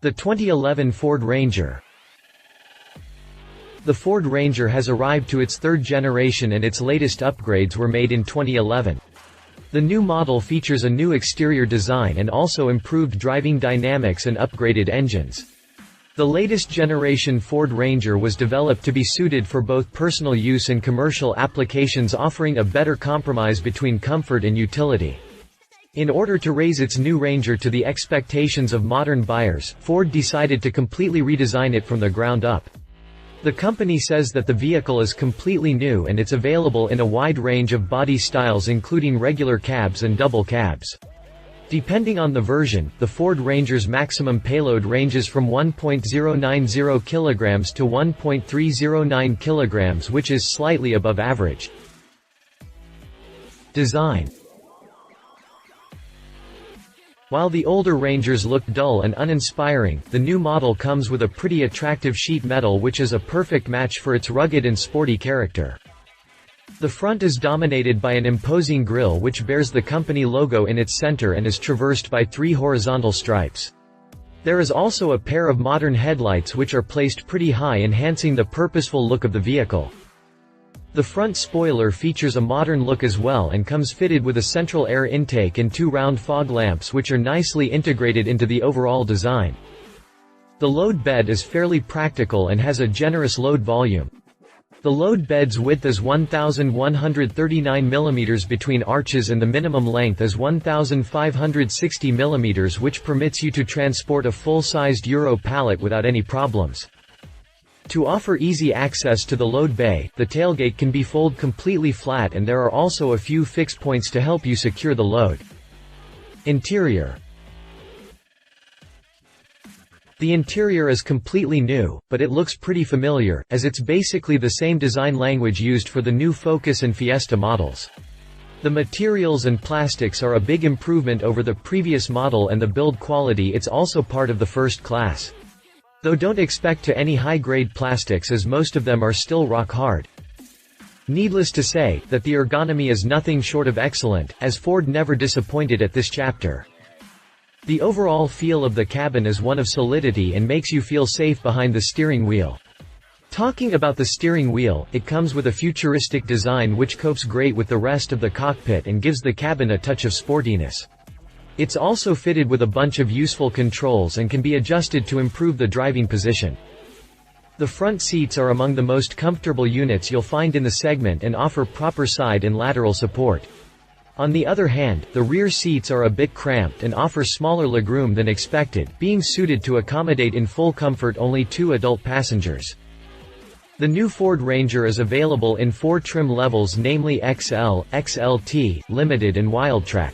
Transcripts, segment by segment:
The 2011 Ford Ranger. The Ford Ranger has arrived to its third generation and its latest upgrades were made in 2011. The new model features a new exterior design and also improved driving dynamics and upgraded engines. The latest generation Ford Ranger was developed to be suited for both personal use and commercial applications, offering a better compromise between comfort and utility. In order to raise its new Ranger to the expectations of modern buyers, Ford decided to completely redesign it from the ground up. The company says that the vehicle is completely new and it's available in a wide range of body styles including regular cabs and double cabs. Depending on the version, the Ford Ranger's maximum payload ranges from 1.090 kilograms to 1.309 kilograms, which is slightly above average. Design. While the older Rangers looked dull and uninspiring, the new model comes with a pretty attractive sheet metal which is a perfect match for its rugged and sporty character. The front is dominated by an imposing grille which bears the company logo in its center and is traversed by 3 horizontal stripes. There is also a pair of modern headlights which are placed pretty high, enhancing the purposeful look of the vehicle. The front spoiler features a modern look as well and comes fitted with a central air intake and 2 round fog lamps which are nicely integrated into the overall design. The load bed is fairly practical and has a generous load volume. The load bed's width is 1,139 mm between arches and the minimum length is 1,560 mm, which permits you to transport a full-sized Euro pallet without any problems. To offer easy access to the load bay, the tailgate can be folded completely flat and there are also a few fixed points to help you secure the load. Interior. The interior is completely new, but it looks pretty familiar, as it's basically the same design language used for the new Focus and Fiesta models. The materials and plastics are a big improvement over the previous model and the build quality it's also part of the first class. Though don't expect to any high-grade plastics as most of them are still rock-hard. Needless to say, that the ergonomy is nothing short of excellent, as Ford never disappointed at this chapter. The overall feel of the cabin is one of solidity and makes you feel safe behind the steering wheel. Talking about the steering wheel, it comes with a futuristic design which copes great with the rest of the cockpit and gives the cabin a touch of sportiness. It's also fitted with a bunch of useful controls and can be adjusted to improve the driving position. The front seats are among the most comfortable units you'll find in the segment and offer proper side and lateral support. On the other hand, the rear seats are a bit cramped and offer smaller legroom than expected, being suited to accommodate in full comfort only 2 adult passengers. The new Ford Ranger is available in 4 trim levels, namely XL, XLT, Limited and Wildtrak.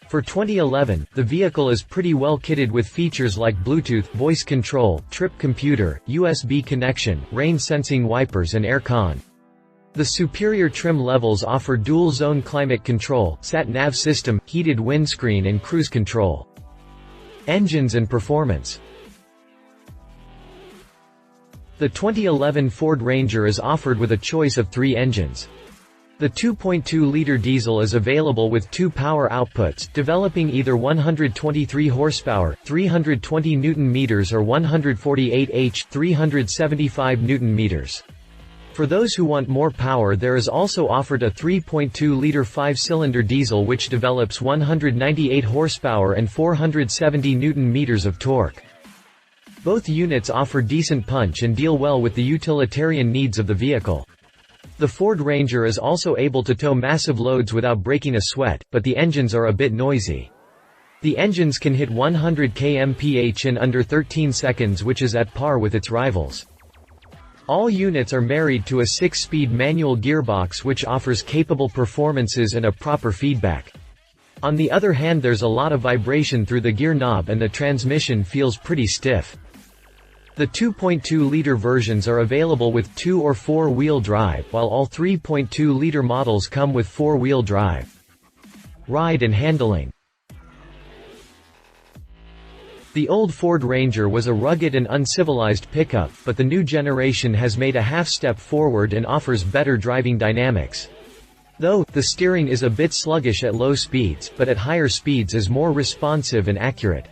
For 2011, the vehicle is pretty well kitted with features like Bluetooth, voice control, trip computer, USB connection, rain-sensing wipers and air con. The superior trim levels offer dual-zone climate control, sat-nav system, heated windscreen and cruise control. Engines and performance. The 2011 Ford Ranger is offered with a choice of 3 engines. The 2.2-liter diesel is available with 2 power outputs, developing either 123 horsepower, 320 Nm or 148 h, 375 Nm. For those who want more power, there is also offered a 3.2-liter 5-cylinder diesel which develops 198 horsepower and 470 Nm of torque. Both units offer decent punch and deal well with the utilitarian needs of the vehicle. The Ford Ranger is also able to tow massive loads without breaking a sweat, but the engines are a bit noisy. The engines can hit 100 km/h in under 13 seconds, which is at par with its rivals. All units are married to a 6-speed manual gearbox which offers capable performances and a proper feedback. On the other hand, there's a lot of vibration through the gear knob and the transmission feels pretty stiff. The 2.2-liter versions are available with 2- or 4-wheel drive, while all 3.2-liter models come with 4-wheel drive. Ride and handling. The old Ford Ranger was a rugged and uncivilized pickup, but the new generation has made a half-step forward and offers better driving dynamics. Though, the steering is a bit sluggish at low speeds, but at higher speeds is more responsive and accurate.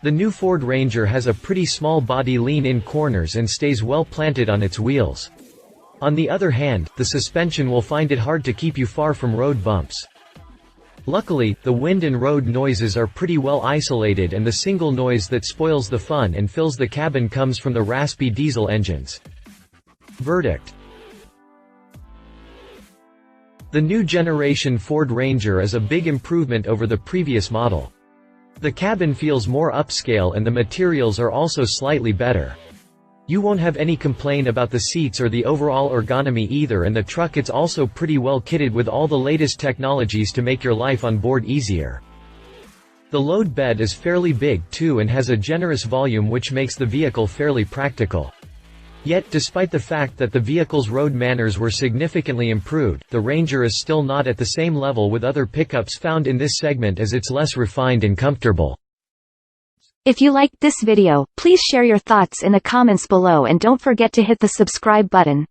The new Ford Ranger has a pretty small body, lean-in corners, and stays well planted on its wheels. On the other hand, the suspension will find it hard to keep you far from road bumps. Luckily, the wind and road noises are pretty well isolated, and the single noise that spoils the fun and fills the cabin comes from the raspy diesel engines. Verdict: the new generation Ford Ranger is a big improvement over the previous model. The cabin feels more upscale and the materials are also slightly better. You won't have any complaint about the seats or the overall ergonomy either, and the truck it's also pretty well kitted with all the latest technologies to make your life on board easier. The load bed is fairly big too and has a generous volume, which makes the vehicle fairly practical. Yet, despite the fact that the vehicle's road manners were significantly improved, the Ranger is still not at the same level with other pickups found in this segment, as it's less refined and comfortable. If you liked this video, please share your thoughts in the comments below and don't forget to hit the subscribe button.